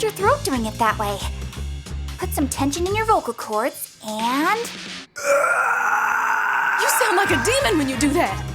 cleared your throat doing it that way. Put some tension in your vocal cords and... You sound like a demon when you do that.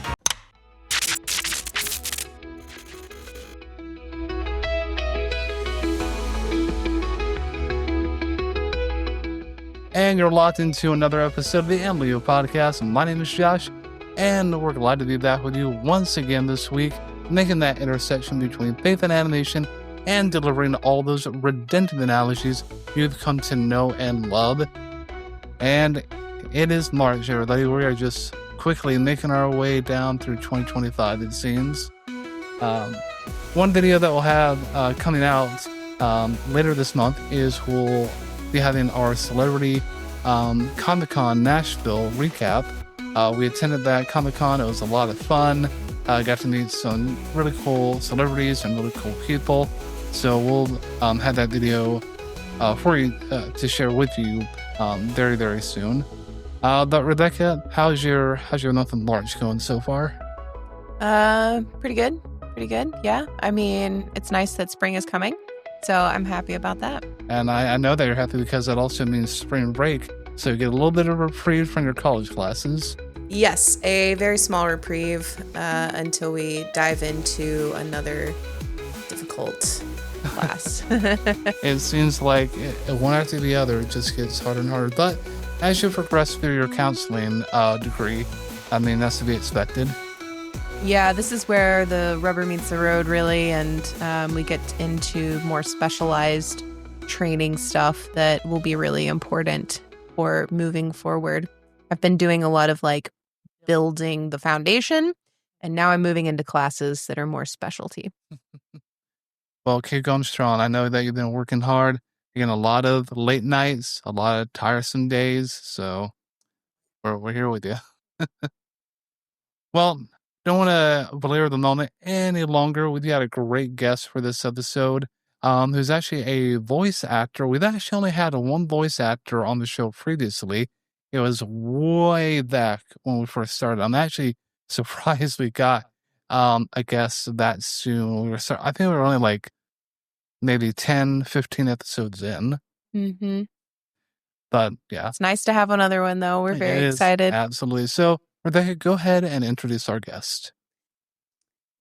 And you're locked into another episode of the MLU podcast. My name is Josh, and we're glad to be back with you once again this week, making that intersection between faith and animation and delivering all those redemptive analogies you've come to know and love. And it is March, everybody. We are just quickly making our way down through 2025, it seems. One video that we'll have coming out later this month is we'll be having our Celebrity Comic-Con Nashville recap. We attended that Comic-Con. It was a lot of fun. Got to meet some really cool celebrities and really cool people. So we'll have that video for you to share with you very, very soon. But Rebecca, how's your month of March going so far? Pretty good. Yeah. I mean, it's nice that spring is coming. So I'm happy about that. And I know that you're happy because that also means spring break. So you get a little bit of reprieve from your college classes. Yes, a very small reprieve until we dive into another difficult class. It seems like one after the other, it just gets harder and harder. But as you progress through your counseling degree, I mean, that's to be expected. Yeah, this is where the rubber meets the road, really, and we get into more specialized training stuff that will be really important for moving forward. I've been doing a lot of building the foundation, and now I'm moving into classes that are more specialty. Well, keep going strong. I know that you've been working hard. You're getting a lot of late nights, a lot of tiresome days, so we're here with you. Well, don't want to belabor the moment any longer. We've got a great guest for this episode, who's actually a voice actor. We've actually only had one voice actor on the show previously. It was way back when we first started. I'm actually surprised we got a guest that soon. I think we were only maybe 10, 15 episodes in. Mm-hmm. But yeah. It's nice to have another one, though. We're very excited. Absolutely. So, Rebecca, go ahead and introduce our guest.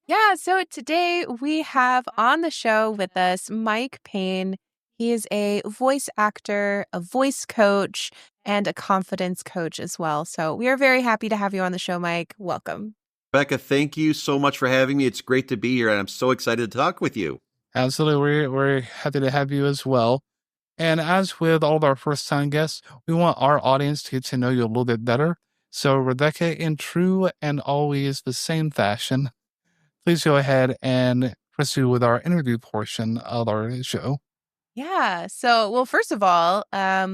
Yeah, so today we have on the show with us Mike Paine. He is a voice actor, a voice coach, and a confidence coach as well. So we are very happy to have you on the show, Mike. Welcome. Rebecca, thank you so much for having me. It's great to be here, and I'm so excited to talk with you. Absolutely. We're happy to have you as well. And as with all of our first-time guests, we want our audience to get to know you a little bit better. So, Rebecca, in true and always the same fashion, please go ahead and pursue with our interview portion of our show. Yeah. So, well, first of all,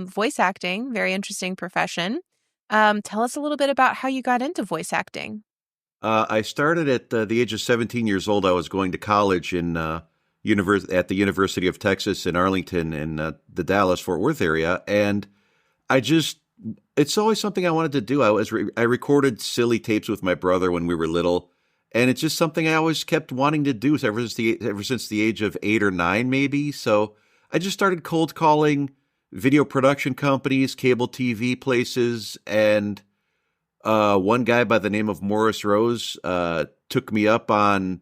voice acting, very interesting profession. Tell us a little bit about how you got into voice acting. I started at the age of 17 years old. I was going to college in at the University of Texas in Arlington in the Dallas-Fort Worth area, and it's always something I wanted to do. I recorded silly tapes with my brother when we were little, and it's just something I always kept wanting to do ever since the age of 8 or 9, maybe. So I just started cold calling video production companies, cable TV places, and one guy by the name of Morris Rose took me up on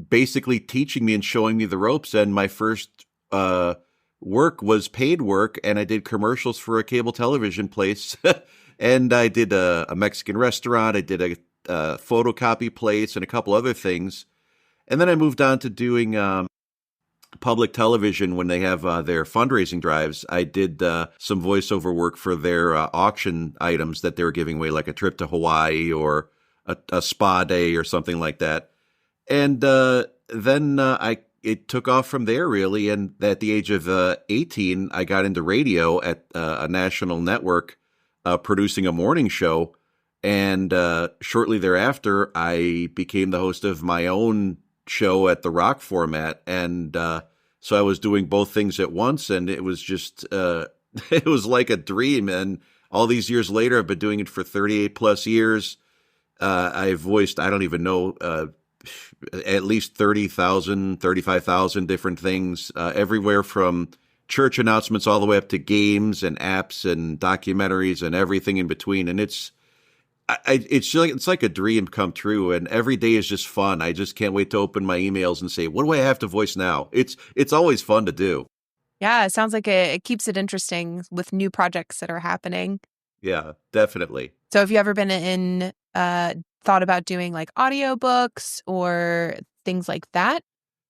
basically teaching me and showing me the ropes. And my first work was paid work, and I did commercials for a cable television place. And I did a Mexican restaurant. I did a photocopy place and a couple other things. And then I moved on to doing public television when they have their fundraising drives. I did some voiceover work for their auction items that they were giving away, like a trip to Hawaii or a spa day or something like that. And then it took off from there, really. And at the age of 18, I got into radio at a national network producing a morning show. And shortly thereafter, I became the host of my own show at the Rock format. And so I was doing both things at once. And it was just, it was like a dream. And all these years later, I've been doing it for 38 plus years. I've voiced, I don't even know, at least 30,000, 35,000 different things, everywhere from church announcements all the way up to games and apps and documentaries and everything in between. And it's like a dream come true. And every day is just fun. I just can't wait to open my emails and say, what do I have to voice now? It's always fun to do. Yeah, it sounds like it keeps it interesting with new projects that are happening. Yeah, definitely. So have you ever been thought about doing like audiobooks or things like that?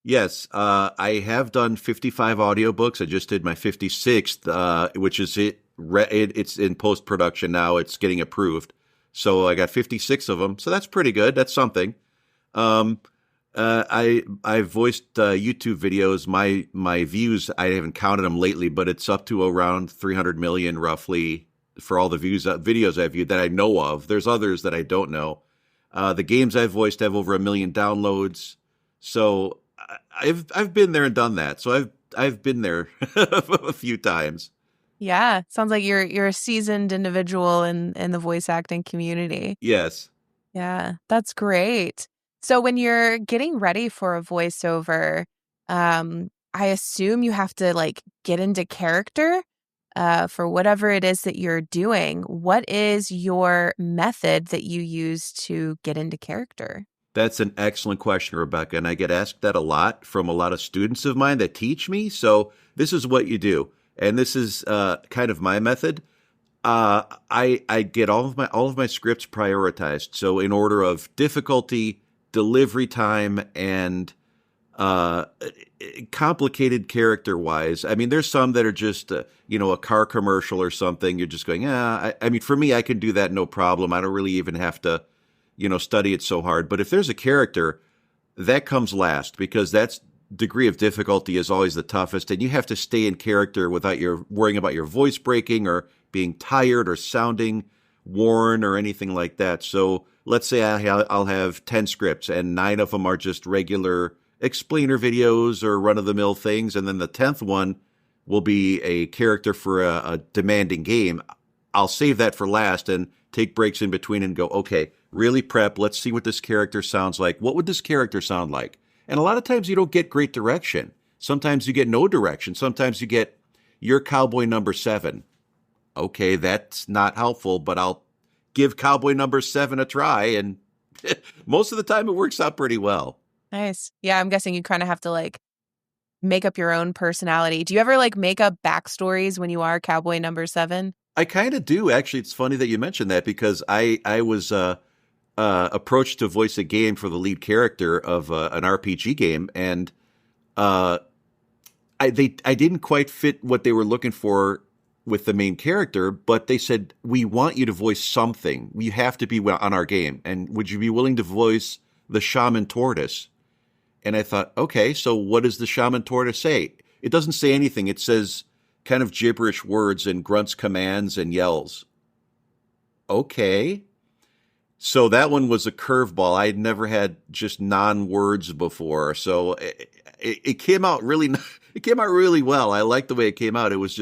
Yes, I have done 55 audiobooks. I just did my 56th, which is it's in post-production now. It's getting approved. So I got 56 of them. So that's pretty good. That's something. I voiced YouTube videos. My views, I haven't counted them lately, but it's up to around 300 million roughly for all the videos I've viewed that I know of. There's others that I don't know. The games I've voiced have over 1 million downloads. So I've been there and done that. So I've been there a few times. Yeah, sounds like you're a seasoned individual in the voice acting community. Yes. Yeah, that's great. So when you're getting ready for a voiceover, I assume you have to like get into character for whatever it is that you're doing. What is your method that you use to get into character? That's an excellent question, Rebecca, and I get asked that a lot from a lot of students of mine that teach me. So this is what you do, and this is kind of my method. I get all of my scripts prioritized, so in order of difficulty, delivery time, and complicated character-wise. I mean, there's some that are just a car commercial or something. You're just going, I mean, for me, I can do that no problem. I don't really even have to study it so hard. But if there's a character, that comes last because that's degree of difficulty is always the toughest. And you have to stay in character without worrying about your voice breaking or being tired or sounding worn or anything like that. So let's say I'll have 10 scripts and 9 of them are just regular explainer videos or run-of-the-mill things. And then the 10th one will be a character for a demanding game. I'll save that for last and take breaks in between and go, okay, really prep. Let's see what this character sounds like. What would this character sound like? And a lot of times you don't get great direction. Sometimes you get no direction. Sometimes you get, you're cowboy number 7. Okay, that's not helpful, but I'll give cowboy number 7 a try. And most of the time it works out pretty well. Nice. Yeah, I'm guessing you kind of have to like make up your own personality. Do you ever like make up backstories when you are cowboy number 7? I kind of do. Actually, it's funny that you mentioned that because I was approached to voice a game for the lead character of an RPG game, and I didn't quite fit what they were looking for with the main character, but they said, we want you to voice something. You have to be on our game, and would you be willing to voice the shaman tortoise? And I thought, okay, so what does the shaman tortoise say? It doesn't say anything. It says kind of gibberish words and grunts commands and yells. Okay. So that one was a curveball. I had never had just non-words before. So it came out really well. I liked the way it came out. It was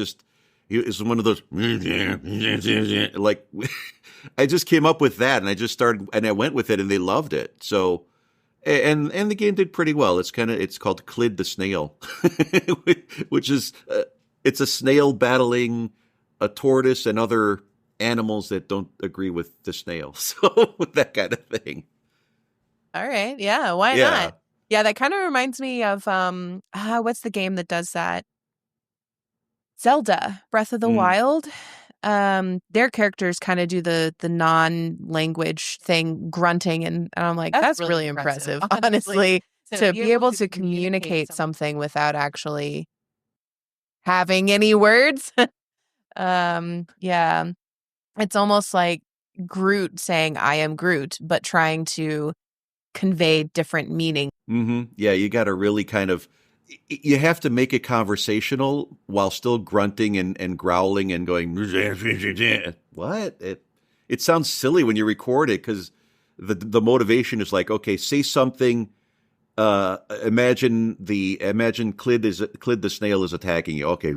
one of those, like, I just came up with that and I just started and I went with it and they loved it. So, and the game did pretty well. It's called Clid the Snail, which is, it's a snail battling a tortoise and other animals that don't agree with the snail. So that kind of thing. All right. Yeah. Why not? Yeah. That kind of reminds me of, what's the game that does that? Zelda, Breath of the Wild. Their characters kind of do the non-language thing, grunting. And I'm like, that's really impressive, honestly, to be able to communicate something without actually having any words. Yeah. It's almost like Groot saying, I am Groot, but trying to convey different meaning. Mm-hmm. Yeah, you got to really you have to make it conversational while still grunting and growling and going, what? It sounds silly when you record it because the motivation is like, okay, say something. Imagine Clid the snail is attacking you. Okay.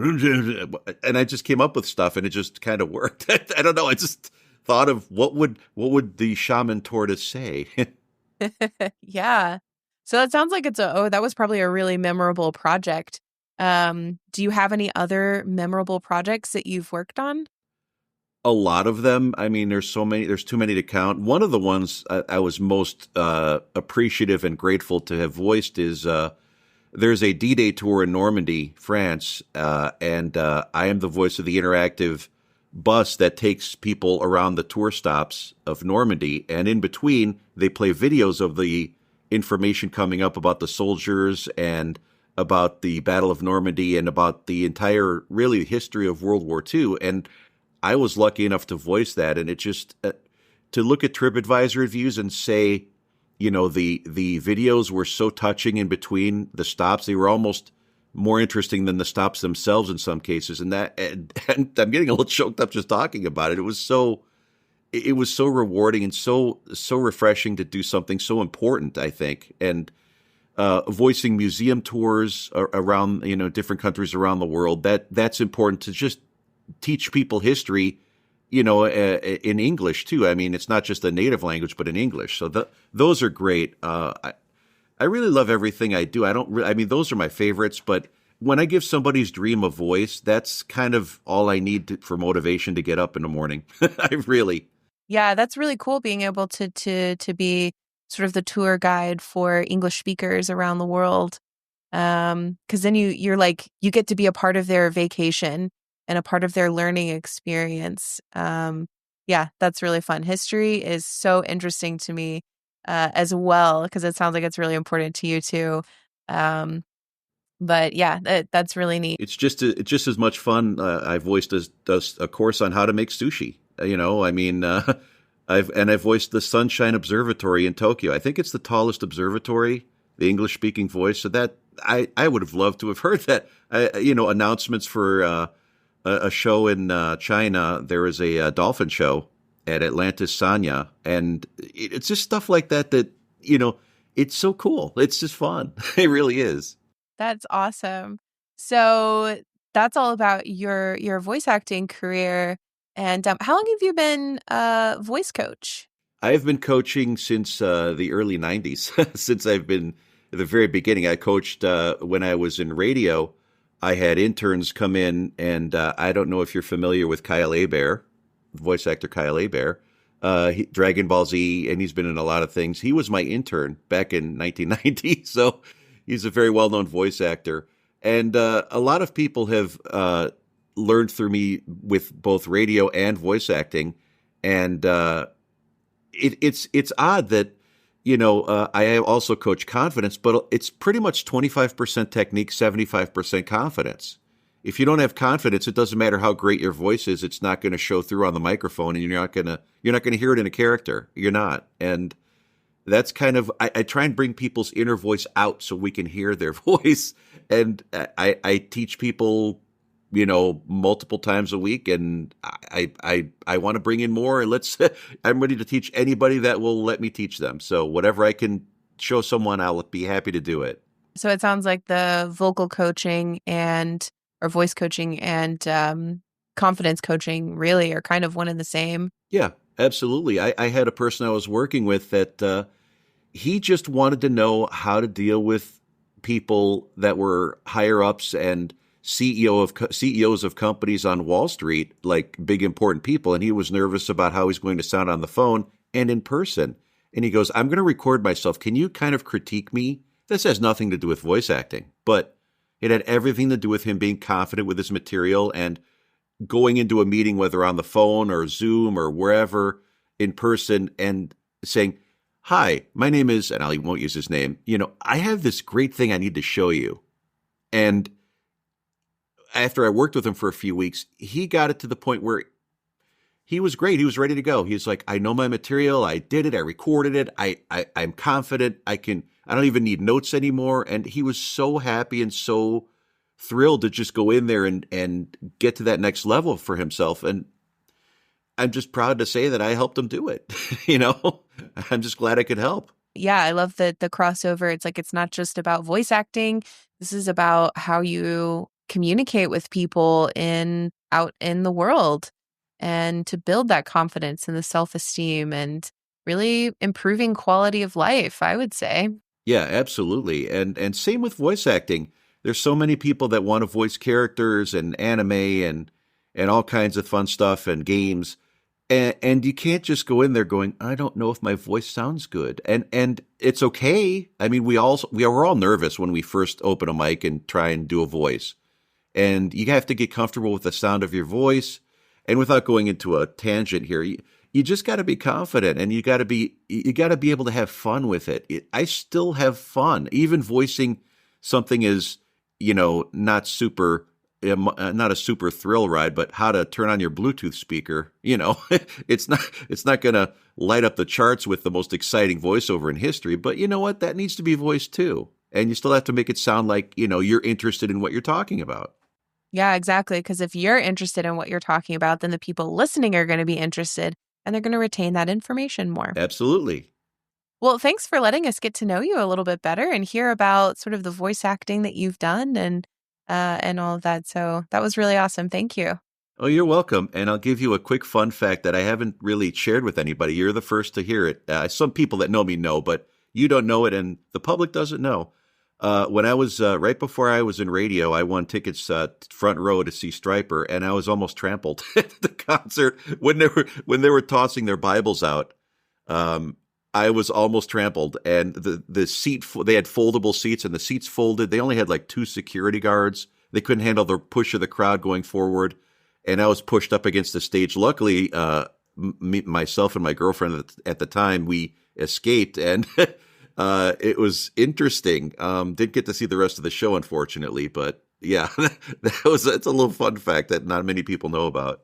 And I just came up with stuff and it just kind of worked. I don't know. I just thought of what would the shaman tortoise say? Yeah. So that sounds like that was probably a really memorable project. Do you have any other memorable projects that you've worked on? A lot of them. I mean, there's too many to count. One of the ones I was most appreciative and grateful to have voiced is there's a D-Day tour in Normandy, France, and I am the voice of the interactive bus that takes people around the tour stops of Normandy. And in between, they play videos of the information coming up about the soldiers and about the Battle of Normandy and about the entire, really, history of World War II. And I was lucky enough to voice that. And it just, to look at TripAdvisor reviews and say, the videos were so touching in between the stops. They were almost more interesting than the stops themselves in some cases. And I'm getting a little choked up just talking about it. It was so rewarding and so refreshing to do something so important, I think. And voicing museum tours around, different countries around the world, that's important to just teach people history, in English too. I mean, it's not just a native language, but in English. So those are great. I really love everything I do. Those are my favorites, but when I give somebody's dream a voice, that's kind of all I need for motivation to get up in the morning. Yeah, that's really cool being able to be sort of the tour guide for English speakers around the world. Because then you get to be a part of their vacation and a part of their learning experience. Yeah, that's really fun. History is so interesting to me as well, because it sounds like it's really important to you too. But yeah, that's really neat. It's just as much fun. I voiced a course on how to make sushi. I've voiced the Sunshine Observatory in Tokyo. I think it's the tallest observatory, the English-speaking voice. So that I would have loved to have heard that. Announcements for a show in China. There is a dolphin show at Atlantis Sanya, and it's just stuff like that. It's so cool. It's just fun. It really is. That's awesome. So that's all about your voice acting career. And how long have you been a voice coach? I've been coaching since the early 90s, since I've been at the very beginning. I coached when I was in radio. I had interns come in, and I don't know if you're familiar with Kyle Hebert, voice actor Kyle Hebert, Dragon Ball Z, and he's been in a lot of things. He was my intern back in 1990, so he's a very well-known voice actor. And a lot of people have learned through me with both radio and voice acting. And it's odd that, I also coach confidence, but it's pretty much 25% technique, 75% confidence. If you don't have confidence, it doesn't matter how great your voice is. It's not going to show through on the microphone, and you're not going to hear it in a character. You're not. And that's kind of, I try and bring people's inner voice out so we can hear their voice. And I teach people, multiple times a week, and I want to bring in more. I'm ready to teach anybody that will let me teach them. So whatever I can show someone, I'll be happy to do it. So it sounds like the vocal coaching or voice coaching and confidence coaching really are kind of one and the same. Yeah, absolutely. I had a person I was working with that he just wanted to know how to deal with people that were higher ups and CEOs of companies on Wall Street, like big important people. And he was nervous about how he's going to sound on the phone and in person. And he goes, I'm going to record myself. Can you kind of critique me? This has nothing to do with voice acting, but it had everything to do with him being confident with his material and going into a meeting, whether on the phone or Zoom or wherever in person, and saying, hi, my name is, and I won't use his name, I have this great thing I need to show you. And after I worked with him for a few weeks, he got it to the point where he was great. He was ready to go. He was like, I know my material. I did it. I recorded it. I'm confident. I don't even need notes anymore. And he was so happy and so thrilled to just go in there and get to that next level for himself. And I'm just proud to say that I helped him do it. I'm just glad I could help. Yeah, I love the crossover. It's like, it's not just about voice acting. This is about how you communicate with people out in the world, and to build that confidence and the self-esteem and really improving quality of life, I would say. Yeah, absolutely. And same with voice acting. There's so many people that want to voice characters and anime and all kinds of fun stuff and games. And you can't just go in there going, I don't know if my voice sounds good. And it's okay. I mean, we're all nervous when we first open a mic and try and do a voice. And you have to get comfortable with the sound of your voice. And without going into a tangent here, you just got to be confident, and you got to be able to have fun with it. I still have fun, even voicing something is, not not a super thrill ride, but how to turn on your Bluetooth speaker. It's not going to light up the charts with the most exciting voiceover in history, but you know what? That needs to be voiced too. And you still have to make it sound like, you're interested in what you're talking about. Yeah, exactly. Because if you're interested in what you're talking about, then the people listening are going to be interested and they're going to retain that information more. Absolutely. Well, thanks for letting us get to know you a little bit better and hear about sort of the voice acting that you've done and all of that. So that was really awesome. Thank you. Oh, you're welcome. And I'll give you a quick fun fact that I haven't really shared with anybody. You're the first to hear it. Some people that know me know, but you don't know it, and the public doesn't know. When I was right before I was in radio, I won tickets front row to see Stryper, and I was almost trampled at the concert when they were tossing their Bibles out. I was almost trampled, and the seat, they had foldable seats, and the seats folded. They only had like 2 security guards. They couldn't handle the push of the crowd going forward, and I was pushed up against the stage. Luckily, myself and my girlfriend at the time, we escaped, and it was interesting. Didn't get to see the rest of the show, unfortunately, but yeah, it's a little fun fact that not many people know about.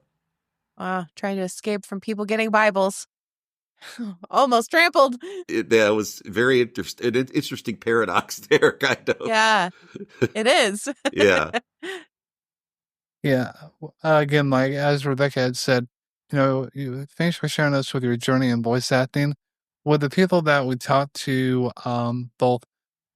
Trying to escape from people getting Bibles. Almost trampled. That was very interesting paradox there, kind of. Yeah, it is. Yeah. Yeah. Again, like as Rebecca had said, thanks for sharing us with your journey in voice acting. With the people that we talked to, both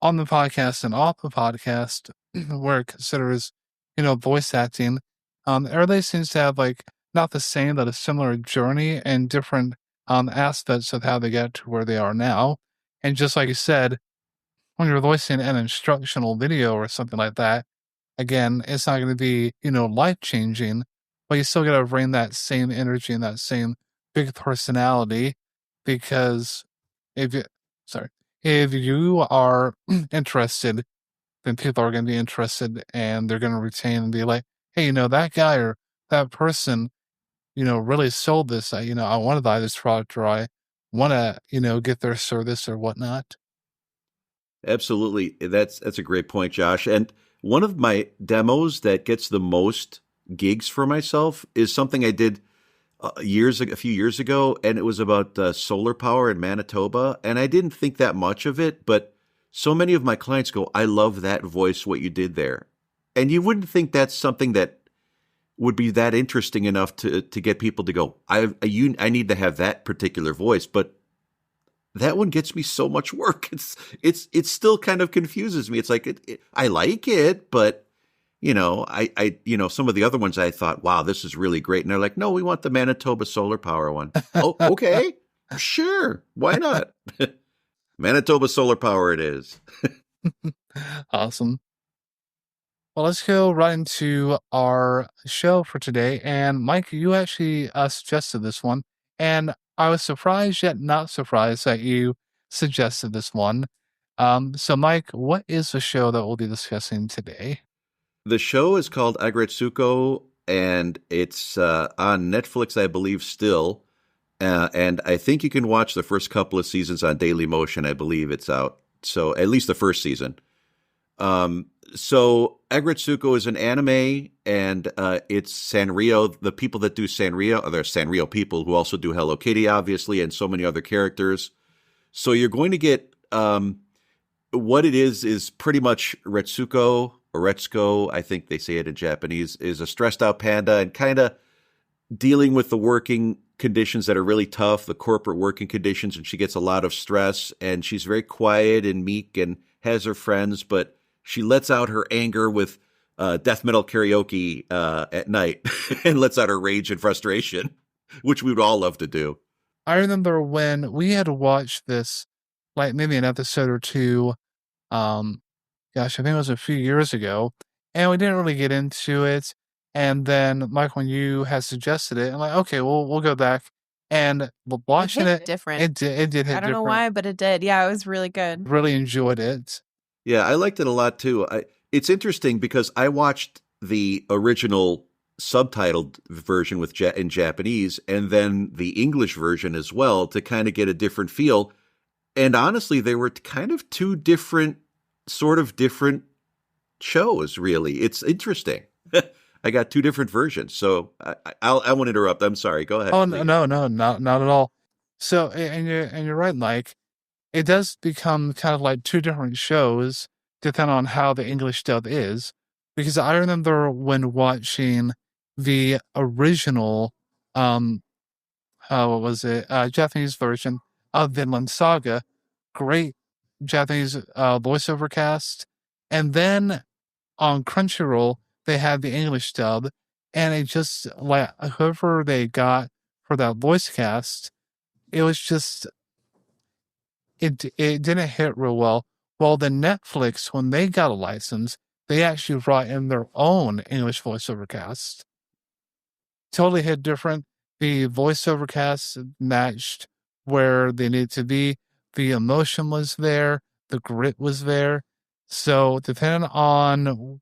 on the podcast and off the podcast, where it considers, voice acting, everybody seems to have like not the same, but a similar journey and different aspects of how they get to where they are now. And just like you said, when you're voicing an instructional video or something like that, again, it's not going to be, life changing, but you still got to bring that same energy and that same big personality, because if you are interested, then people are going to be interested and they're going to retain and be like, hey, that guy or that person, really sold this. I want to buy this product, or I want to, get their service or whatnot. Absolutely. That's a great point, Josh. And one of my demos that gets the most gigs for myself is something I did a few years ago, and it was about solar power in Manitoba. And I didn't think that much of it, but so many of my clients go, I love that voice, what you did there. And you wouldn't think that's something that would be that interesting enough to get people to go, I need to have that particular voice. But that one gets me so much work. It still kind of confuses me. It's like, I like it, but some of the other ones I thought, wow, this is really great. And they're like, no, we want the Manitoba solar power one. Oh, okay. Sure. Why not? Manitoba solar power it is. Awesome. Well, let's go right into our show for today. And Mike, you actually suggested this one, and I was surprised yet not surprised that you suggested this one. So Mike, what is the show that we'll be discussing today? The show is called Aggretsuko, and it's on Netflix, I believe, still. And I think you can watch the first couple of seasons on Dailymotion. I believe it's out. So at least the first season. So Aggretsuko is an anime, and it's Sanrio. The people that do Sanrio are the Sanrio people who also do Hello Kitty, obviously, and so many other characters. So you're going to get what it is pretty much Retsuko, or Retsuko, I think they say it in Japanese, is a stressed out panda and kind of dealing with the working conditions that are really tough, the corporate working conditions, and she gets a lot of stress, and she's very quiet and meek and has her friends, but she lets out her anger with death metal karaoke at night and lets out her rage and frustration, which we would all love to do. I remember when we had watched this like maybe an episode or two. Gosh, I think it was a few years ago, and we didn't really get into it. And then Mike, when you had suggested it, I'm like, okay, we'll go back and watching hit it. different. It did hit I don't know different. why, but it did. Yeah, it was really good. Really enjoyed it. Yeah, I liked it a lot too. It's interesting because I watched the original subtitled version in Japanese and then the English version as well to kind of get a different feel. And honestly, they were kind of two different shows, really. It's interesting. I got two different versions. So I won't interrupt. I'm sorry. Go ahead. Oh, please. no, not at all. So, and you're right, Mike. It does become kind of like two different shows depending on how the English dub is. Because I remember when watching the original, what was it, Japanese version of Vinland Saga, great Japanese voiceover cast. And then on Crunchyroll, they had the English dub, and it just, like, whoever they got for that voice cast, it was just, it didn't hit real well. Well, the Netflix, when they got a license, they actually brought in their own English voiceover cast. Totally hit different. The voiceover cast matched where they needed to be. The emotion was there. The grit was there. So depending on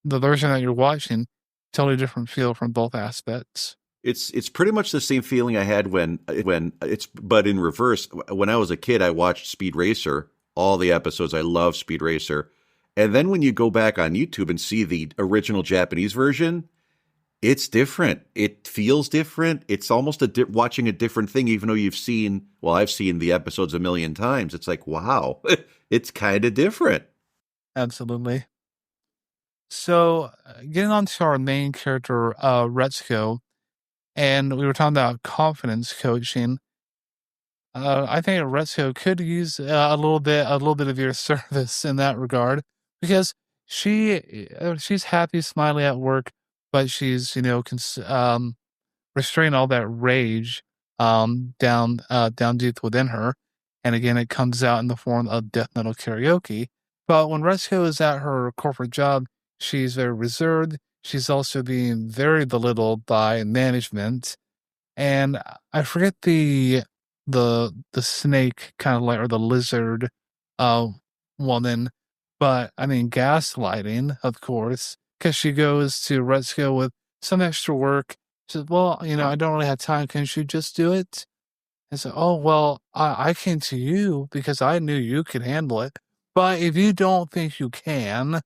the version that you're watching, totally different feel from both aspects. It's pretty much the same feeling I had when but in reverse. When I was a kid, I watched Speed Racer, all the episodes. I love Speed Racer. And then when you go back on YouTube and see the original Japanese version, it's different. It feels different. It's almost watching a different thing, even though I've seen the episodes a million times. It's like, wow, it's kind of different. Absolutely. So, getting on to our main character, Retsuko, and we were talking about confidence coaching. I think Aggretsuko could use a little bit of your service in that regard, because she's happy, smiley at work, but she's restraining all that rage down deep within her, and again it comes out in the form of death metal karaoke. But when Retsuko is at her corporate job, she's very reserved. She's also being very belittled by management, and I forget the snake kind of like, or the lizard woman, but I mean gaslighting, of course, because she goes to Retsuko with some extra work. She says, well, I don't really have time. Can you just do it? And so, oh, well, I came to you because I knew you could handle it. But if you don't think you can.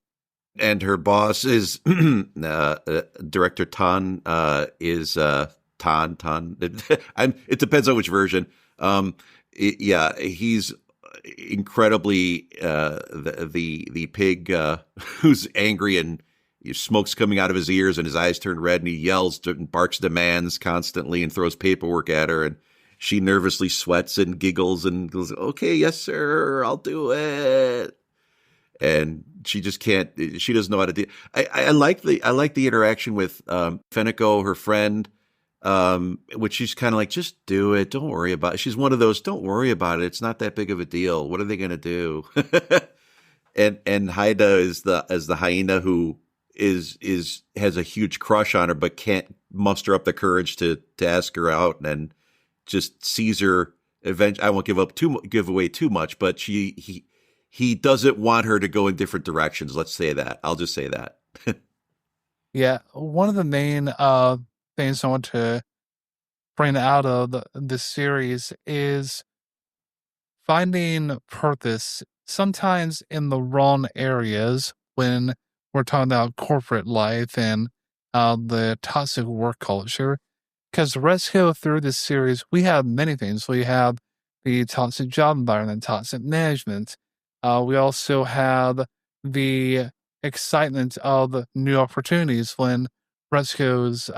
And her boss is Director Tan, is Tan. It depends on which version. He's incredibly the pig who's angry, and smoke's coming out of his ears and his eyes turn red, and he yells and barks demands constantly and throws paperwork at her, and she nervously sweats and giggles and goes, okay, yes sir, I'll do it. And she just can't. She doesn't know how to do. I like the interaction with Feniko, her friend, which she's kind of like, just do it. Don't worry about it. She's one of those. Don't worry about it. It's not that big of a deal. What are they gonna do? and Haida is the hyena who has a huge crush on her, but can't muster up the courage to ask her out, and just sees her. I won't give away too much, but he doesn't want her to go in different directions. Let's say that. I'll just say that. Yeah, one of the main things I want to bring out of this series is finding purpose, sometimes in the wrong areas when we're talking about corporate life and the toxic work culture. Because Retsuko, through this series, we have many things. We have the toxic job environment, toxic management. We also have the excitement of new opportunities when Retsuko's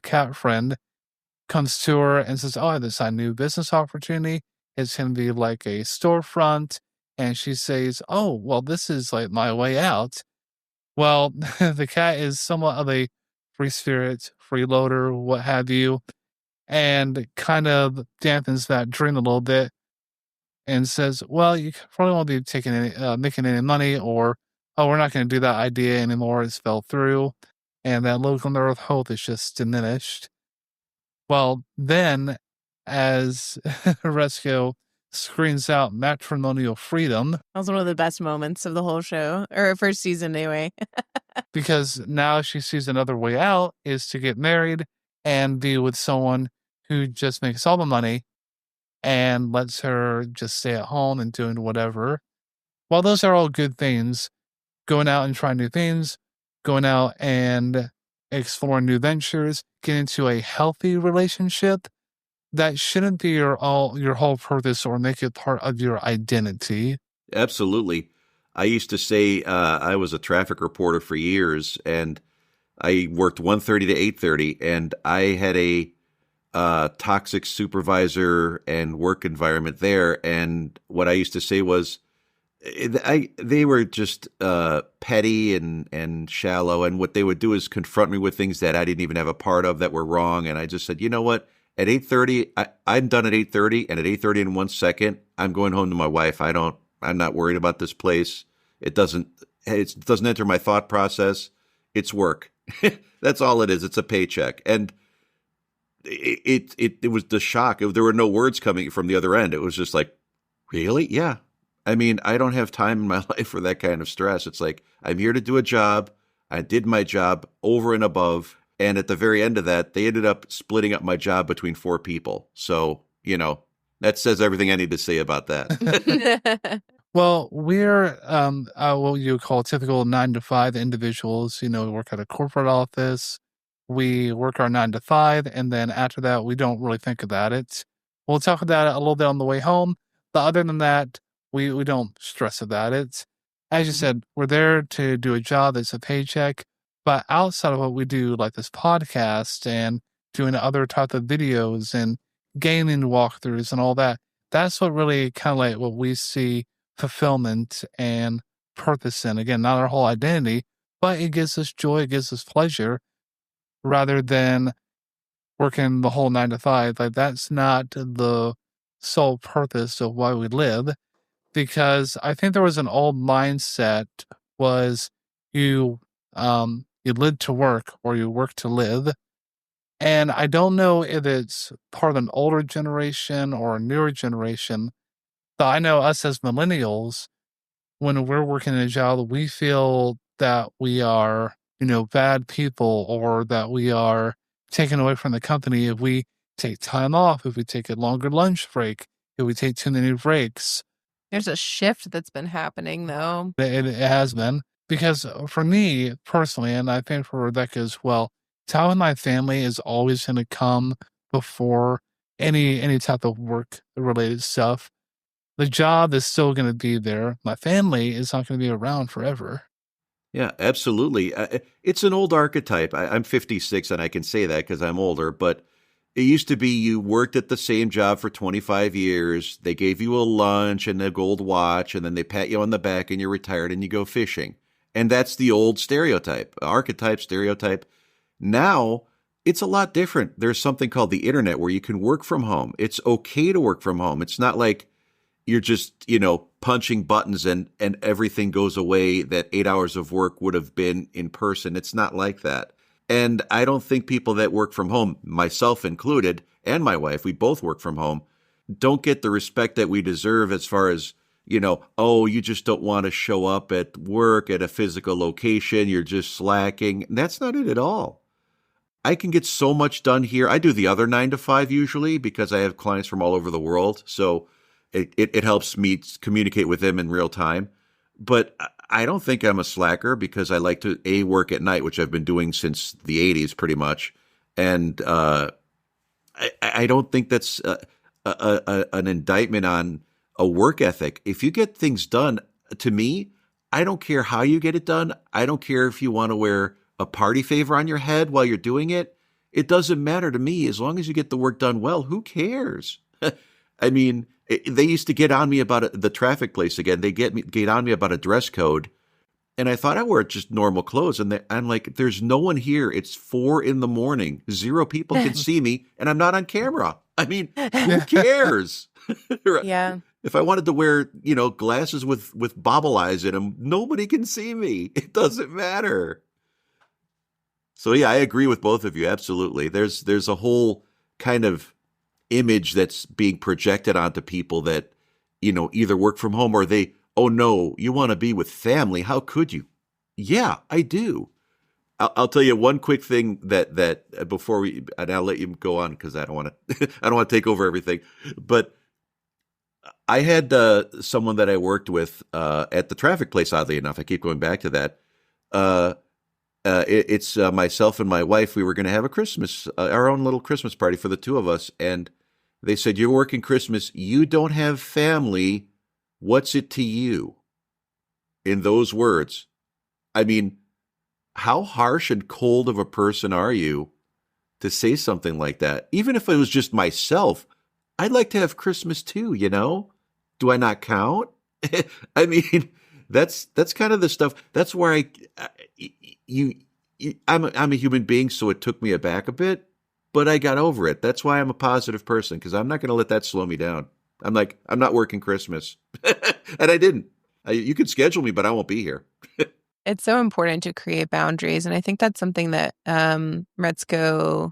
cat friend comes to her and says, oh, I have this new business opportunity. It's going to be like a storefront. And she says, oh, well, this is like my way out. Well, the cat is somewhat of a free spirit, freeloader, what have you, and kind of dampens that dream a little bit. and says, well, you probably won't be taking making any money, or, oh, we're not going to do that idea anymore. It's fell through. And that little glimmer of hope is just diminished. Well, then, as Aggretsuko screams out matrimonial freedom. That was one of the best moments of the whole show, or first season anyway. Because now she sees another way out is to get married and be with someone who just makes all the money and lets her just stay at home and doing whatever. While those are all good things, going out and trying new things, going out and exploring new ventures, get into a healthy relationship, that shouldn't be your whole purpose or make it part of your identity. Absolutely. I used to say I was a traffic reporter for years, and I worked 1:30 to 8:30, and I had a toxic supervisor and work environment there. And what I used to say was, they were just petty and shallow, and what they would do is confront me with things that I didn't even have a part of that were wrong. And I just said, you know what? At 8:30, I'm done at 8:30, and at 8:30 in 1 second, I'm going home to my wife. I'm not worried about this place. It doesn't enter my thought process. It's work. That's all it is. It's a paycheck. And it was the shock. There were no words coming from the other end. It was just like, really? Yeah. I mean, I don't have time in my life for that kind of stress. It's like, I'm here to do a job. I did my job over and above. And at the very end of that, they ended up splitting up my job between 4 people. So, that says everything I need to say about that. Well, we're what you call typical 9 to 5 individuals. We work at a corporate office. We work our 9 to 5, and then after that, we don't really think about it. We'll talk about it a little bit on the way home, but other than that, we don't stress about it. As you said, we're there to do a job. It's a paycheck. But outside of what we do, like this podcast and doing other types of videos and gaming walkthroughs and all that, that's what really kind of like what we see fulfillment and purpose in. Again, not our whole identity, but it gives us joy, it gives us pleasure, rather than working the whole 9 to 5. Like, that's not the sole purpose of why we live. Because I think there was an old mindset was you live to work or you work to live. And I don't know if it's part of an older generation or a newer generation, but I know us as millennials, when we're working in a job, we feel that we are, bad people, or that we are taken away from the company if we take time off, if we take a longer lunch break, if we take too many breaks. There's a shift that's been happening, though. It has been. Because for me personally, and I think for Rebecca as well, time with my family is always going to come before any type of work-related stuff. The job is still going to be there. My family is not going to be around forever. Yeah, absolutely. It's an old archetype. I'm 56, and I can say that because I'm older, but it used to be you worked at the same job for 25 years. They gave you a lunch and a gold watch, and then they pat you on the back and you're retired and you go fishing. And that's the old archetype, stereotype. Now, it's a lot different. There's something called the internet where you can work from home. It's okay to work from home. It's not like you're just, punching buttons and everything goes away that 8 hours of work would have been in person. It's not like that. And I don't think people that work from home, myself included, and my wife, we both work from home, don't get the respect that we deserve as far as, you just don't want to show up at work at a physical location. You're just slacking. That's not it at all. I can get so much done here. I do the other 9 to 5 usually because I have clients from all over the world. So it helps me communicate with them in real time. But I don't think I'm a slacker because I like to work at night, which I've been doing since the 80s pretty much. And I don't think that's an indictment on a work ethic. If you get things done, to me, I don't care how you get it done. I don't care if you want to wear a party favor on your head while you're doing it. It doesn't matter to me. As long as you get the work done well, who cares? I mean, they used to get on me about the traffic place again. They get on me about a dress code. And I thought I wore just normal clothes. And I'm like, there's no one here. It's 4 a.m. 0 people can see me, and I'm not on camera. I mean, who cares? Yeah. If I wanted to wear, glasses with bobble eyes in them, nobody can see me. It doesn't matter. So yeah, I agree with both of you. Absolutely. There's a whole kind of image that's being projected onto people that, either work from home or oh no, you want to be with family. How could you? Yeah, I do. I'll tell you one quick thing that before and I'll let you go on because I don't want to, I don't want to take over everything. But I had someone that I worked with at the traffic place. Oddly enough, I keep going back to that. It's myself and my wife. We were going to have a Christmas, our own little Christmas party for the two of us, and they said, "You're working Christmas. You don't have family. What's it to you?" In those words, I mean, how harsh and cold of a person are you to say something like that? Even if it was just myself, I'd like to have Christmas too, Do I not count? I mean, that's kind of the stuff. That's where I'm a human being, so it took me aback a bit, but I got over it. That's why I'm a positive person, because I'm not going to let that slow me down. I'm like, I'm not working Christmas. And I didn't. You can schedule me, but I won't be here. It's so important to create boundaries. And I think that's something that Retsuko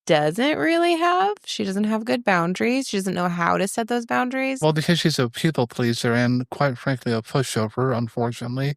doesn't really have. She doesn't have good boundaries. She doesn't know how to set those boundaries. Well, because she's a people pleaser and, quite frankly, a pushover, unfortunately.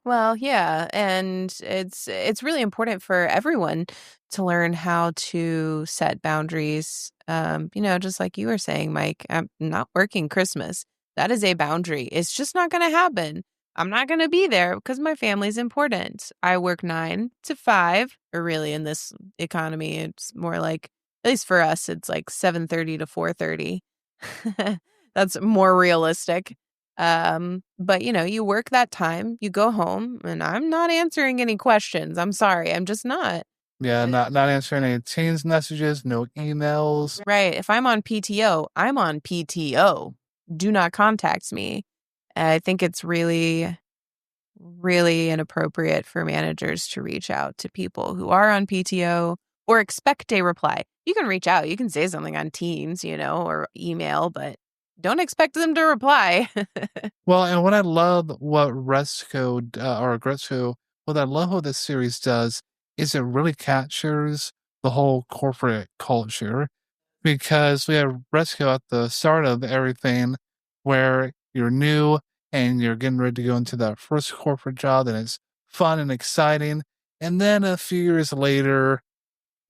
Well, yeah, and it's really important for everyone to learn how to set boundaries. Just like you were saying, Mike, I'm not working Christmas. That is a boundary. It's just not going to happen. I'm not going to be there because my family's important. I work 9 to 5, or really in this economy, it's more like, at least for us, it's like 7:30 to 4:30. That's more realistic. But you work that time, you go home, and I'm not answering any questions. I'm sorry. I'm just not. Yeah, not answering any Teams messages, no emails. Right. If I'm on PTO, I'm on PTO. Do not contact me. I think it's really, really inappropriate for managers to reach out to people who are on PTO or expect a reply. You can reach out. You can say something on Teams, or email, but don't expect them to reply. Well, and what I love what Aggretsuko, what I love what this series does is it really captures the whole corporate culture, because we have Retsuko at the start of everything where you're new and you're getting ready to go into that first corporate job and it's fun and exciting. And then a few years later,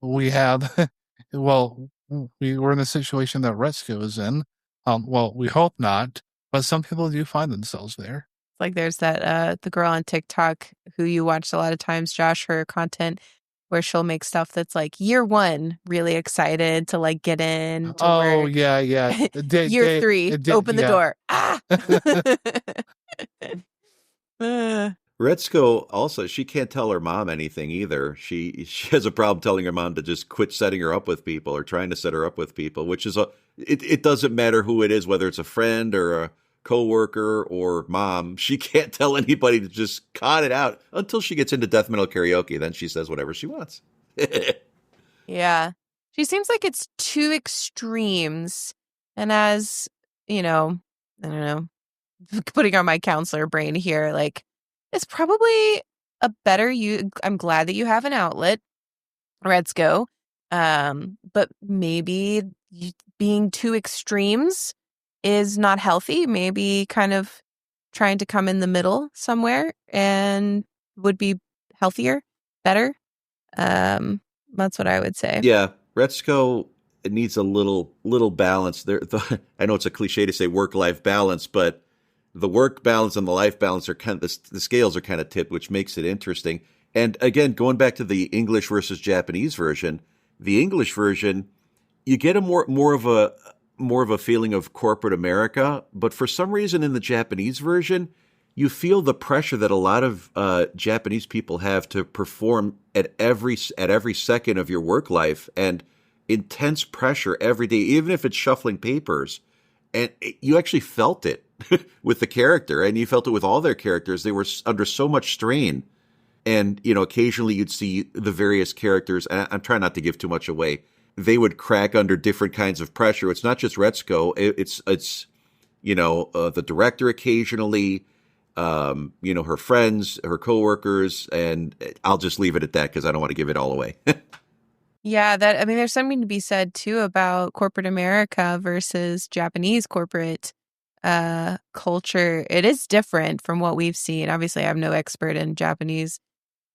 we have, well, we're in the situation that Retsuko is in. Well, we hope not, but some people do find themselves there. Like there's that the girl on TikTok who you watched a lot of times, Josh, her content where she'll make stuff that's like year 1, really excited to like get in. To work. Yeah. Year 3, open the door. Ah! Retsuko also, she can't tell her mom anything either. She has a problem telling her mom to just quit setting her up with people or trying to set her up with people, which is it doesn't matter who it is, whether it's a friend or a coworker or mom. She can't tell anybody to just cut it out until she gets into death metal karaoke. Then she says whatever she wants. Yeah. She seems like it's two extremes. And as, I don't know, putting on my counselor brain here, like, it's probably a better I'm glad that you have an outlet, Retsuko. But maybe being two extremes is not healthy. Maybe kind of trying to come in the middle somewhere and would be healthier, better. That's what I would say. Yeah, Retsuko needs a little balance. I know it's a cliche to say work-life balance, but the work balance and the life balance are kind of the scales are kind of tipped, which makes it interesting. And again, going back to the English versus Japanese version, the English version, you get a more of a feeling of corporate America, but for some reason in the Japanese version, you feel the pressure that a lot of Japanese people have to perform at every second of your work life, and intense pressure every day, even if it's shuffling papers. And you actually felt it with the character, and you felt it with all their characters. They were under so much strain. And, occasionally you'd see the various characters, and I'm trying not to give too much away, they would crack under different kinds of pressure. It's not just Retsuko. It's the director occasionally, her friends, her coworkers, and I'll just leave it at that because I don't want to give it all away. Yeah, there's something to be said too about corporate America versus Japanese corporate culture. It is different from what we've seen. Obviously, I'm no expert in Japanese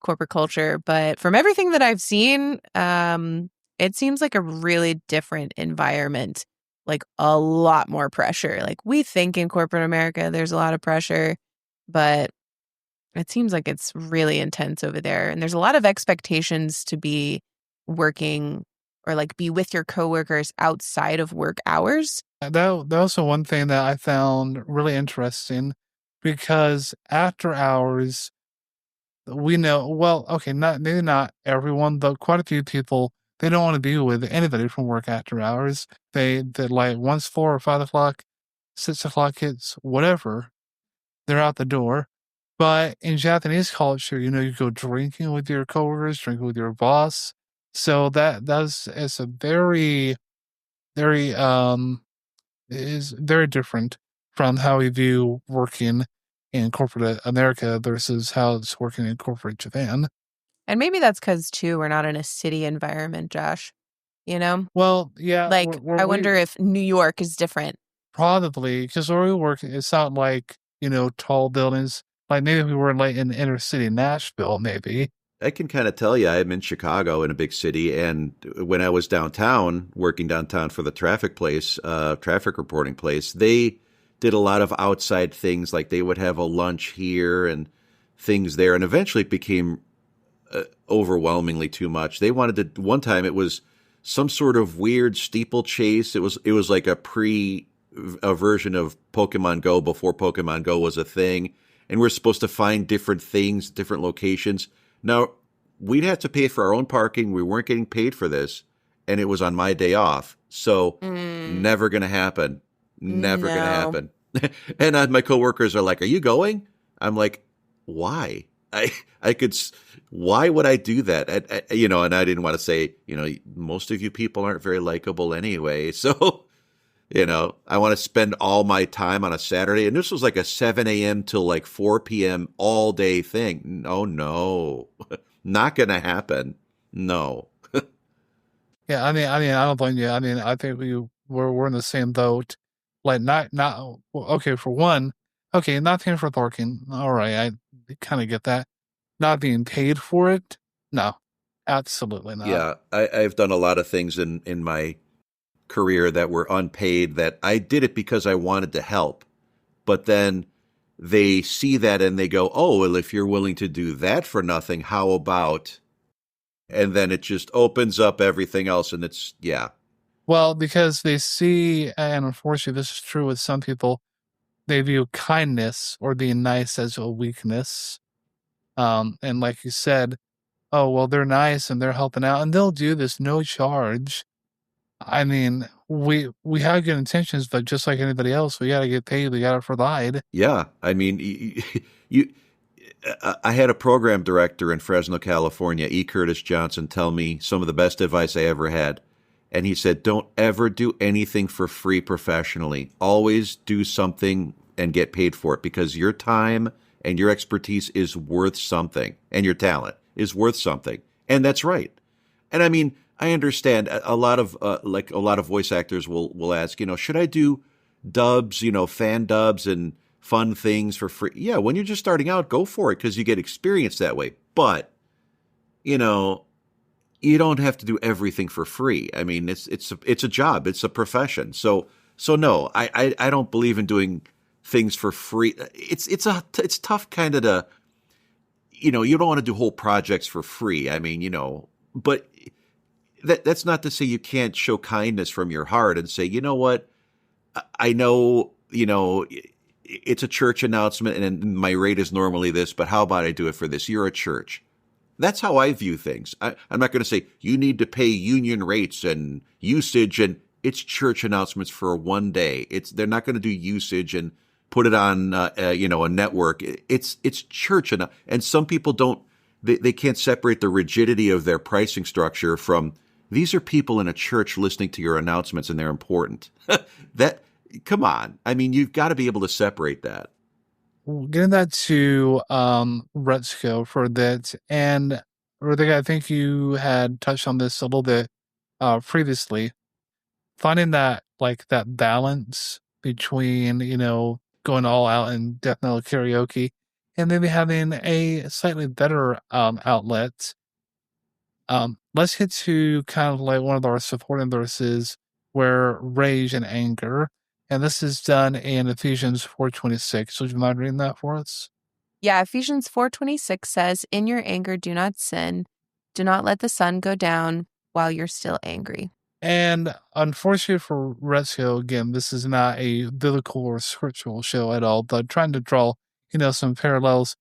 corporate culture, but from everything that I've seen, it seems like a really different environment, like a lot more pressure. Like we think in corporate America, there's a lot of pressure, but it seems like it's really intense over there. And there's a lot of expectations to be working or like be with your coworkers outside of work hours. That also one thing that I found really interesting because after hours, we know, well, okay, maybe not everyone, but quite a few people, they don't want to be with anybody from work after hours. They like once 4 or 5 o'clock, 6 o'clock hits, whatever, they're out the door. But in Japanese culture, you go drinking with your coworkers, drinking with your boss. So it's a very, very, is very different from how we view working in corporate America versus how it's working in corporate Japan. And maybe that's because, too, we're not in a city environment, Josh. Well, yeah. Like, I wonder if New York is different. Probably, because where we work, it's not like, tall buildings. Like maybe if we were like in inner city Nashville, maybe. I can kind of tell you, I'm in Chicago, in a big city, and when I was downtown, working downtown for the traffic reporting place, they did a lot of outside things, like they would have a lunch here and things there, and eventually it became overwhelmingly too much. They wanted to, one time it was some sort of weird steeplechase. It was like a version of Pokemon Go before Pokemon Go was a thing, and we're supposed to find different things, different locations. Now, we'd have to pay for our own parking. We weren't getting paid for this, and it was on my day off. So never going to happen. Never going to happen. And my coworkers are like, "Are you going?" I'm like, "Why? Why would I do that?" And I didn't want to say, most of you people aren't very likable anyway. So, I want to spend all my time on a Saturday. And this was like a 7 a.m. till like 4 p.m. all day thing. No, not going to happen. No. Yeah, I mean, I don't blame you. I mean, I think we're in the same boat. Like, not okay. For one, okay, not paying for parking. All right, I kind of get that. Not being paid for it, no, absolutely not. Yeah, I've done a lot of things in my career that were unpaid. That I did it because I wanted to help, but then they see that and they go, "Oh, well, if you're willing to do that for nothing, how about?" And then it just opens up everything else, and it's Well, because they see, and unfortunately, this is true with some people, they view kindness or being nice as a weakness. And like you said, oh, well, they're nice and they're helping out, and they'll do this no charge. I mean, we have good intentions, but just like anybody else, we got to get paid. We got to provide. Yeah, I mean, I had a program director in Fresno, California, E. Curtis Johnson, tell me some of the best advice I ever had. And he said, "Don't ever do anything for free professionally. Always do something and get paid for it, because your time and your expertise is worth something, and your talent is worth something." And that's right. And I mean, I understand a lot of voice actors will ask, should I do dubs, fan dubs and fun things for free? Yeah, when you're just starting out, go for it, because you get experience that way. But, you don't have to do everything for free. I mean, it's a job, it's a profession. So no, I don't believe in doing things for free. It's tough kind of to, you don't want to do whole projects for free. I mean, but that's not to say you can't show kindness from your heart and say, "You know what? I know, it's a church announcement and my rate is normally this, but how about I do it for this? You're a church." That's how I view things. I'm not going to say you need to pay union rates and usage, and it's church announcements for one day. They're not going to do usage and put it on a network. It's church, and some people don't. They can't separate the rigidity of their pricing structure from these are people in a church listening to your announcements and they're important. Come on. I mean, you've got to be able to separate that. Getting that to Retsuko for that, and Rodrigo, I think you had touched on this a little bit previously. Finding that that balance between going all out in death metal karaoke, and maybe having a slightly better outlet. Let's get to kind of like one of our supporting verses where rage and anger. And this is done in Ephesians 4:26. Would you mind reading that for us? Yeah, Ephesians 4:26 says, "In your anger, do not sin. Do not let the sun go down while you're still angry." And unfortunately for Retsuko, again, this is not a biblical or scriptural show at all, but trying to draw, some parallels.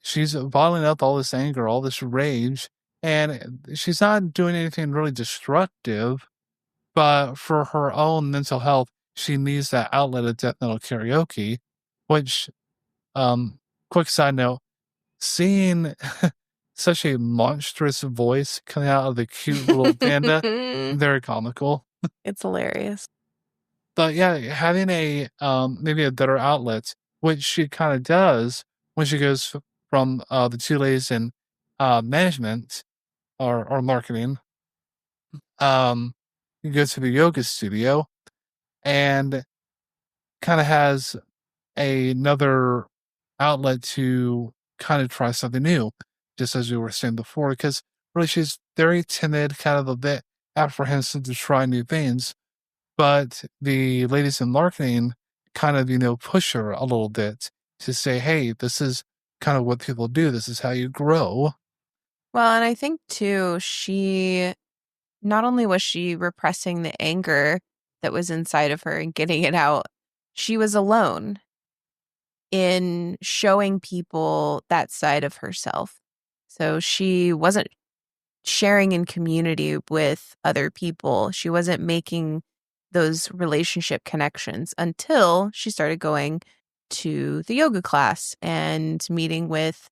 She's bottling up all this anger, all this rage, and she's not doing anything really destructive, but for her own mental health, she needs that outlet of death metal karaoke, which, quick side note, seeing such a monstrous voice coming out of the cute little panda, very comical. It's hilarious. But yeah, having a maybe a better outlet, which she kind of does when she goes from the two ladies in management or marketing. You go to the yoga studio and kind of has another outlet to kind of try something new, just as we were saying before, because really she's very timid, kind of a bit apprehensive to try new things. But the ladies in marketing kind of, push her a little bit to say, hey, this is kind of what people do. This is how you grow. Well, and I think too, not only was she repressing the anger that was inside of her and getting it out, she was alone in showing people that side of herself. So she wasn't sharing in community with other people. She wasn't making those relationship connections until she started going to the yoga class and meeting with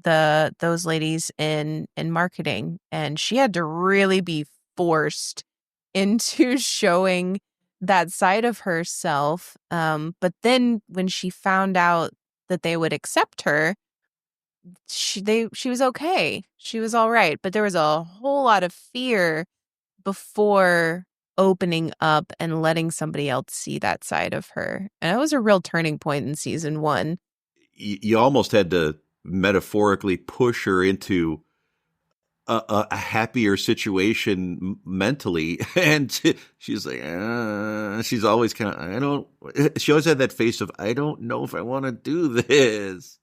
those ladies in marketing. And she had to really be forced into showing that side of herself. But then when she found out that they would accept her, she was okay. She was all right. But there was a whole lot of fear before opening up and letting somebody else see that side of her. And that was a real turning point in season 1. You almost had to metaphorically push her into a happier situation mentally. And she's like, she's always kind of, she always had that face of, I don't know if I want to do this.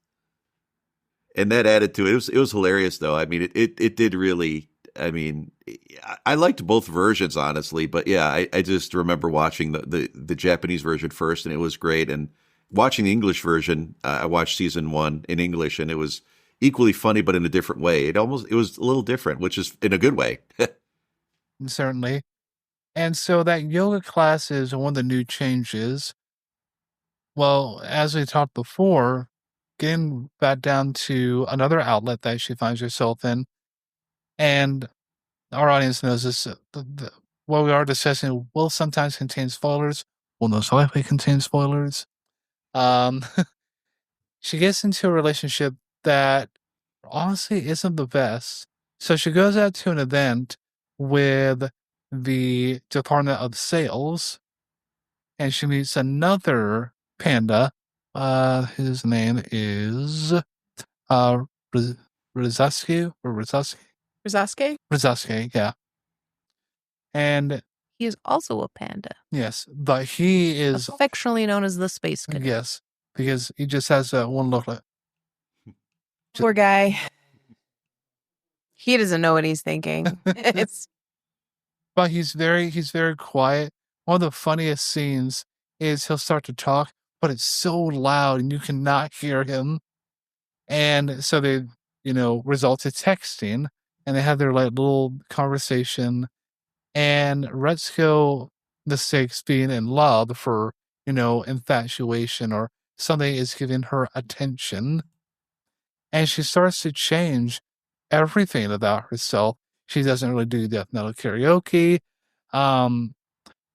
And that added to it. It was hilarious though. I mean, it did really, I mean, I liked both versions, honestly, but yeah, I just remember watching the Japanese version first and it was great. And watching the English version, I watched season 1 in English and it was equally funny, but in a different way. It was a little different, which is in a good way. Certainly. And so that yoga class is one of the new changes. Well, as we talked before, getting back down to another outlet that she finds herself in, and our audience knows this, what we are discussing will sometimes contain spoilers, will most likely contain spoilers. She gets into a relationship that honestly isn't the best. So she goes out to an event with the Department of Sales, and she meets another panda. His name is Rizaski or Rizaski? Rizaski, yeah. And he is also a panda. Yes, but he is affectionately known as the Space Kid. Yes, because he just has that one look like. Poor guy. He doesn't know what he's thinking. But he's very quiet. One of the funniest scenes is he'll start to talk, but it's so loud and you cannot hear him. And so they, resort to texting and they have their little conversation. And Retsuko mistakes being in love for, infatuation or something is giving her attention. And she starts to change everything about herself. She doesn't really do death metal karaoke.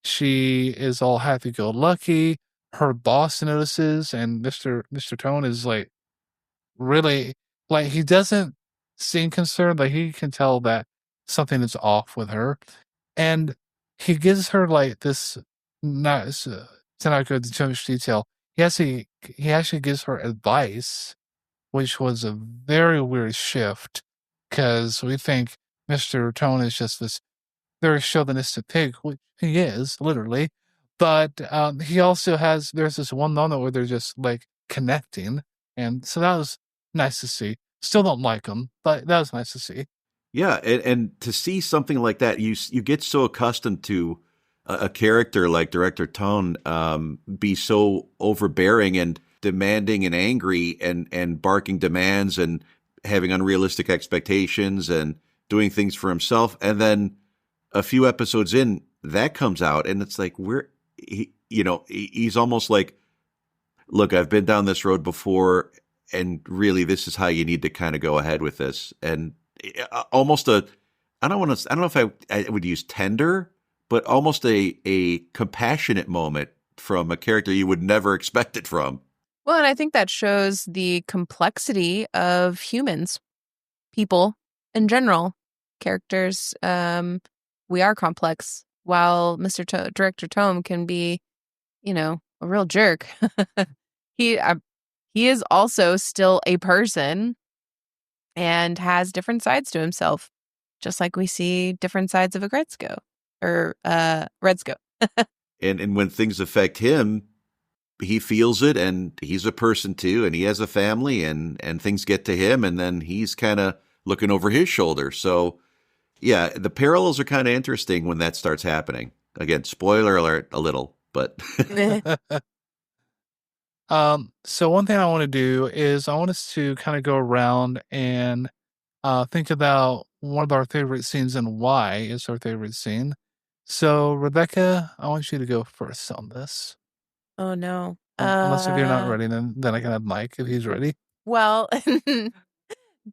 She is all happy-go-lucky. Her boss notices, and Mr. Tone is like really like he doesn't seem concerned, but he can tell that something is off with her, and he gives her like this. Not to not go into too much detail. He actually gives her advice, which was a very weird shift because we think Mr. Tone is just this very chauvinistic pig, which he is, literally. But he also there's this one moment where they're just like connecting. And so that was nice to see. Still don't like him, but that was nice to see. Yeah, and to see something like that, you get so accustomed to a character like Director Tone be so overbearing and demanding and angry and barking demands and having unrealistic expectations and doing things for himself. And then a few episodes in, that comes out, and it's like he's almost like, look, I've been down this road before, and really, this is how you need to kind of go ahead with this. And almost I don't know if I would use tender, but almost a compassionate moment from a character you would never expect it from. Well, and I think that shows the complexity of humans, people in general, characters. We are complex. While Director Tome can be, a real jerk, he is also still a person and has different sides to himself, just like we see different sides of Aggretsuko or Redsko. And when things affect him, he feels it, and he's a person too, and he has a family, and things get to him, and then he's kind of looking over his shoulder. So, yeah, the parallels are kind of interesting when that starts happening. Again, spoiler alert a little, but So one thing I want to do is I want us to kind of go around and think about one of our favorite scenes and why it's our favorite scene. So Rebecca, I want you to go first on this. Oh no. Unless if you're not ready, then I can have Mike if he's ready. Well,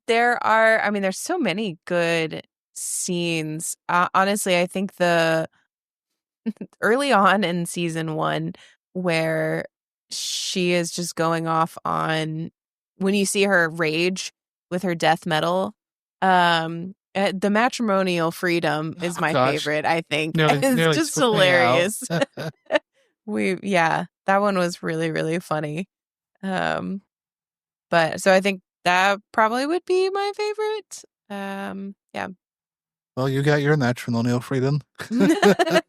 there's so many good scenes. Honestly, I think the early on in season 1 where she is just going off on when you see her rage with her death metal, the matrimonial freedom is my favorite, I think. It's just hilarious. That one was really, really funny. But so I think that probably would be my favorite. Yeah. Well, you got your matrimonial freedom. Yeah.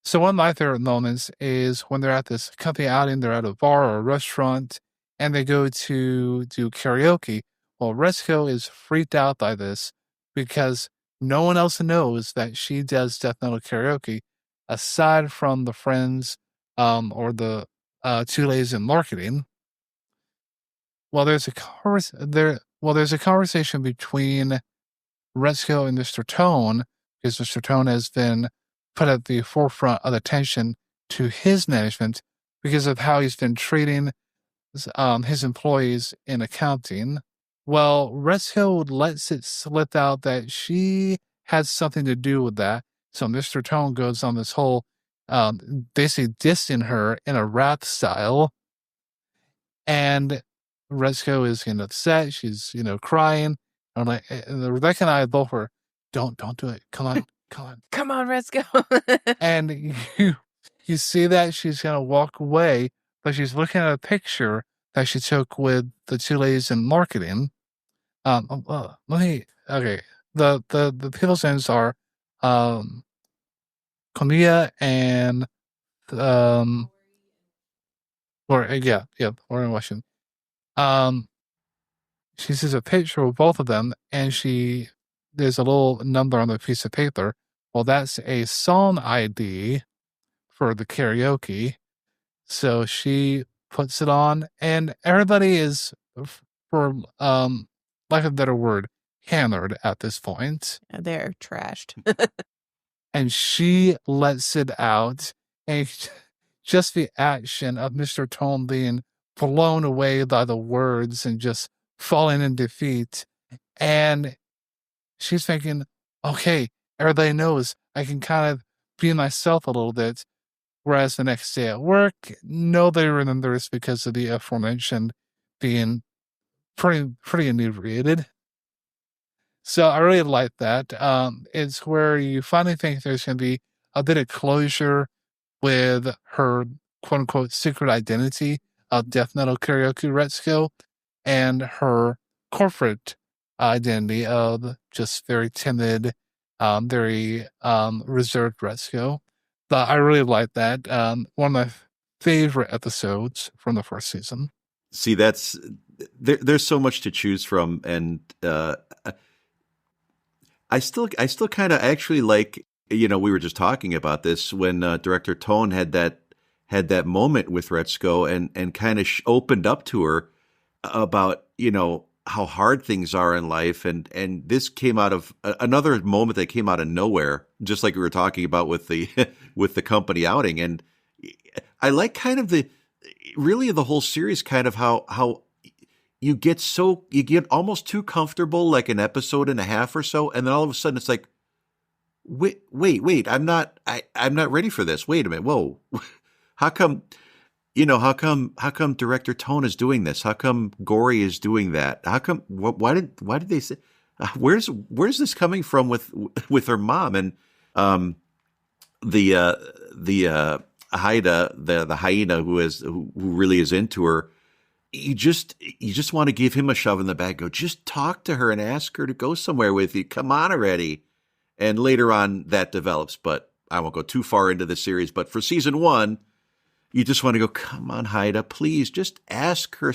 So one of my favorite moments is when they're at this company outing, they're at a bar or a restaurant, and they go to do karaoke. Well, Redsko is freaked out by this because no one else knows that she does death metal karaoke aside from the friends or the two ladies in marketing. Well, there's a conversation between Redsko and Mr. Tone, because Mr. Tone has been put at the forefront of attention to his management because of how he's been treating his employees in accounting. Well, Redsko lets it slip out that she had something to do with that. So Mr. Tone goes on this whole basically dissing her in a rap style. And Redsko is getting upset. She's, crying. I'm like, Rebecca and I both were, don't do it. Come on. Come on, Redsko. And you see that she's going to walk away, but she's looking at a picture that she took with the two ladies in marketing. The people's names are Camilla and Lauren Washington. She sees a picture of both of them, and there's a little number on the piece of paper. Well, that's a song ID for the karaoke. So she puts it on, and everybody is, for lack of a better word, hammered at this point. They're trashed. And she lets it out, and just the action of Mr. Tone being blown away by the words and just falling in defeat. And she's thinking, okay, everybody knows I can kind of be myself a little bit. Whereas the next day at work, nobody remembers because of the aforementioned being pretty inebriated. So I really like that. It's where you finally think there's going to be a bit of closure with her quote unquote secret identity of death metal karaoke Retsuko and her corporate identity of just very timid, very reserved Retsuko. But I really like that. One of my favorite episodes from the first season. See, there's so much to choose from, and I still kind of actually like, we were just talking about this when director Tone had that moment with Retsuko and kind of opened up to her about how hard things are in life, and this came out of another moment that came out of nowhere, just like we were talking about with the with the company outing. And I like kind of the whole series, kind of how you get almost too comfortable, like an episode and a half or so, and then all of a sudden it's like, wait, I'm not ready for this. Wait a minute, whoa, how come director Tone is doing this? How come Gory is doing that? How come? Why did they say? Where's this coming from with her mom? And the Haida, the hyena who really is into her. You just want to give him a shove in the back. Go, just talk to her and ask her to go somewhere with you. Come on already. And later on that develops, but I won't go too far into the series. But for season 1, you just want to go, come on, Haida, please just ask her.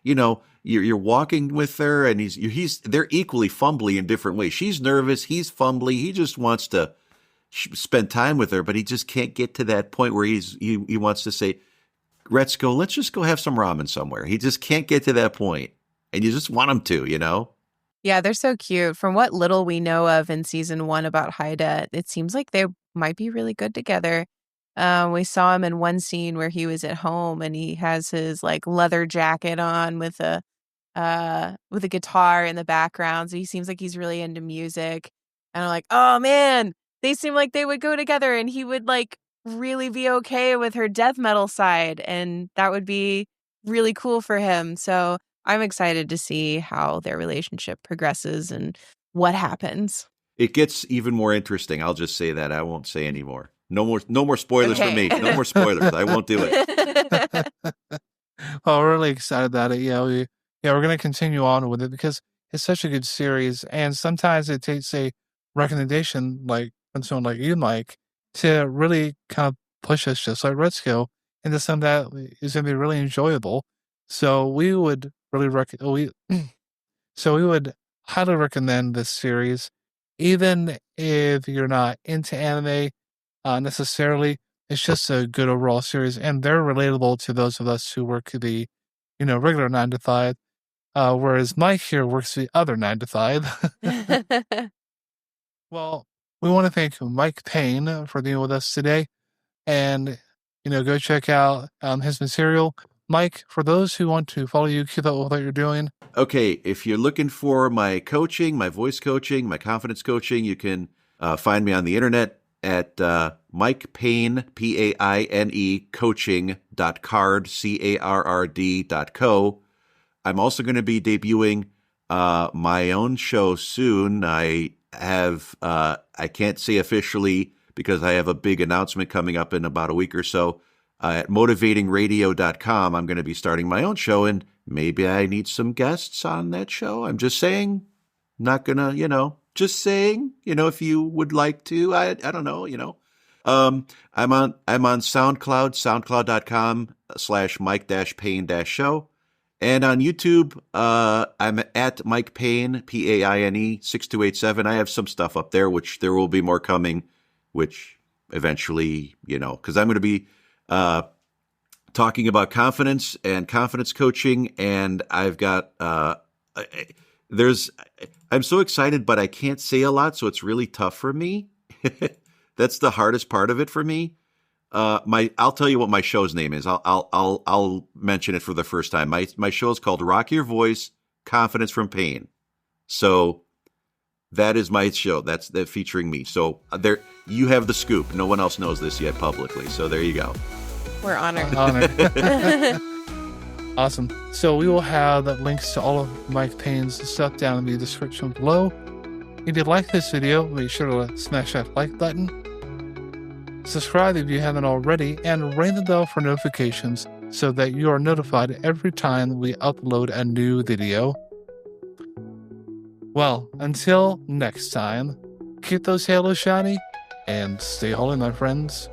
You're walking with her, and they're equally fumbly in different ways. She's nervous, he's fumbly. He just wants to spend time with her, but he just can't get to that point where he wants to say, Retsuko, let's just go have some ramen somewhere. He just can't get to that point, and you just want him to, Yeah, they're so cute. From what little we know of in season 1 about Haida, it seems like they might be really good together. We saw him in one scene where he was at home and he has his like leather jacket on with a guitar in the background. So he seems like he's really into music. And I'm like, oh man, they seem like they would go together, and he would like really be okay with her death metal side, and that would be really cool for him. So I'm excited to see how their relationship progresses and what happens. It gets even more interesting. I'll just say that. I won't say any more. No more spoilers for me. No more spoilers. I won't do it. Well, we're really excited about it. We're going to continue on with it because it's such a good series, and sometimes it takes a recommendation like from someone like you, Mike, to really kind of push us, just like Retsuko, into something that is going to be really enjoyable. So we would really we would highly recommend this series, even if you're not into anime necessarily. It's just a good overall series, and they're relatable to those of us who work the regular 9 to 5, whereas Mike here works the other 9 to 5. Well, we want to thank Mike Paine for being with us today, and go check out his material. Mike, for those who want to follow you, keep up with what you're doing. Okay, if you're looking for my coaching, my voice coaching, my confidence coaching, you can find me on the internet at Mike Paine, Paine, coaching.card, CARRD.co. I'm also going to be debuting my own show soon. I can't say officially because I have a big announcement coming up in about a week or so. At motivatingradio.com, I'm going to be starting my own show, and maybe I need some guests on that show. I'm just saying, not going to, just saying, if you would like to, I don't know, I'm on SoundCloud, soundcloud.com/Mike-Paine-show. And on YouTube, I'm at Mike Paine, Paine 6287. I have some stuff up there, which there will be more coming, which eventually, because I'm going to be talking about confidence and confidence coaching, and I've got I'm so excited, but I can't say a lot, so it's really tough for me. That's the hardest part of it for me. I'll tell you what my show's name is. I'll mention it for the first time. My show is called Rock Your Voice, Confidence from Pain. So That is my show. That's featuring me. So there, you have the scoop. No one else knows this yet publicly. So there you go. We're honored. Awesome. So we will have links to all of Mike Paine's stuff down in the description below. If you like this video, make sure to smash that like button. Subscribe if you haven't already, and ring the bell for notifications so that you are notified every time we upload a new video. Well, until next time, keep those halos shiny and stay holy, my friends.